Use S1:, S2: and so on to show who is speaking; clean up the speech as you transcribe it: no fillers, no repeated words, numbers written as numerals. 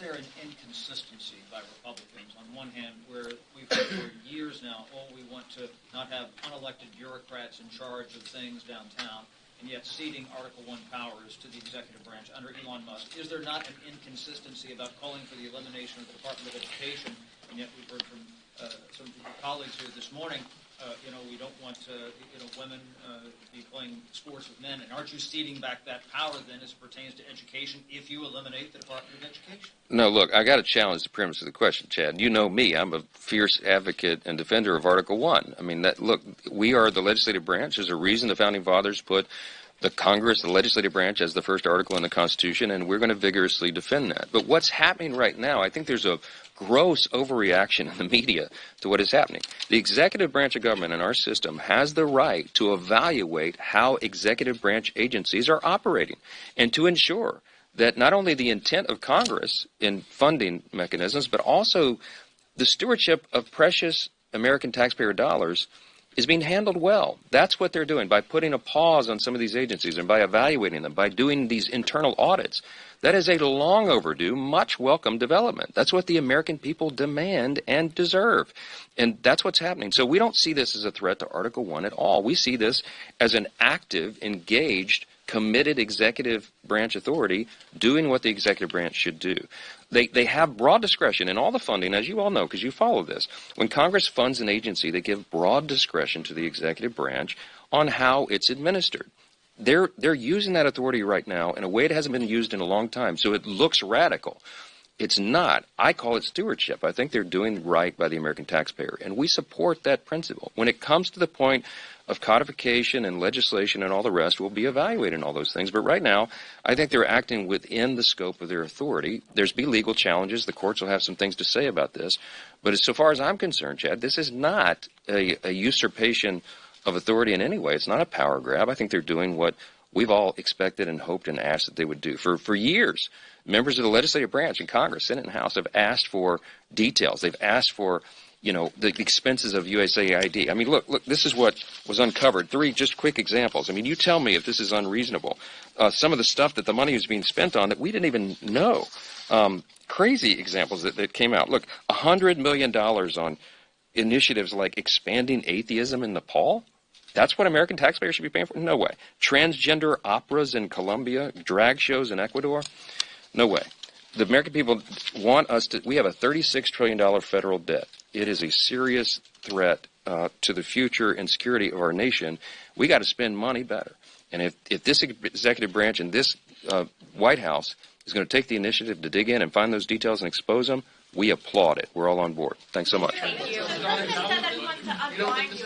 S1: there an inconsistency by Republicans? On one hand, where we've had for years now, we want to not have unelected bureaucrats in charge of things downtown, and yet ceding Article I powers to the executive branch under Elon Musk. Is there not an inconsistency about calling for the elimination of the Department of Education, and yet we've heard from some of your colleagues here this morning, we don't want women be playing sports with men. And aren't you ceding back that power then as it pertains to education if you eliminate the Department of Education?
S2: No, look, I got to challenge the premise of the question, Chad. You know me. I'm a fierce advocate and defender of Article I. I mean, look, we are the legislative branch. There's a reason the Founding Fathers put the Congress, the legislative branch, as the first article in the Constitution, and we're going to vigorously defend that. But what's happening right now, I think there's a gross overreaction in the media to what is happening. The executive branch of government in our system has the right to evaluate how executive branch agencies are operating and to ensure that not only the intent of Congress in funding mechanisms, but also the stewardship of precious American taxpayer dollars is being handled well. That's what they're doing by putting a pause on some of these agencies and by evaluating them, by doing these internal audits. That is a long overdue, much welcome development. That's what the American people demand and deserve. And that's what's happening. So we don't see this as a threat to Article I at all. We see this as an active, engaged, committed executive branch authority doing what the executive branch should do. They have broad discretion in all the funding, as you all know, because you follow this. When Congress funds an agency, they give broad discretion to the executive branch on how it's administered. They're using that authority right now in a way it hasn't been used in a long time, so it looks radical. It's not. I call it stewardship. I think they're doing right by the American taxpayer, and we support that principle. When it comes to the point of codification and legislation and all the rest, we'll be evaluating all those things. But right now, I think they're acting within the scope of their authority. There's be legal challenges. The courts will have some things to say about this. But so far as I'm concerned, Chad, this is not a usurpation of authority in any way. It's not a power grab. I think they're doing what we've all expected and hoped and asked that they would do. For years, members of the legislative branch in Congress, Senate and House, have asked for details. They've asked for the expenses of USAID. I mean, look, this is what was uncovered. 3 just quick examples. I mean, you tell me if this is unreasonable. Some of the stuff that the money is being spent on that we didn't even know. Crazy examples that came out. Look, $100 million on initiatives like expanding atheism in Nepal. That's what American taxpayers should be paying for? No way. Transgender operas in Colombia, drag shows in Ecuador? No way. The American people want us to, we have a $36 trillion federal debt. It is a serious threat to the future and security of our nation. We got to spend money better. And if this executive branch and this White House is going to take the initiative to dig in and find those details and expose them, we applaud it. We're all on board. Thanks so much.
S3: Thank you. The president said that he wants to unblind you.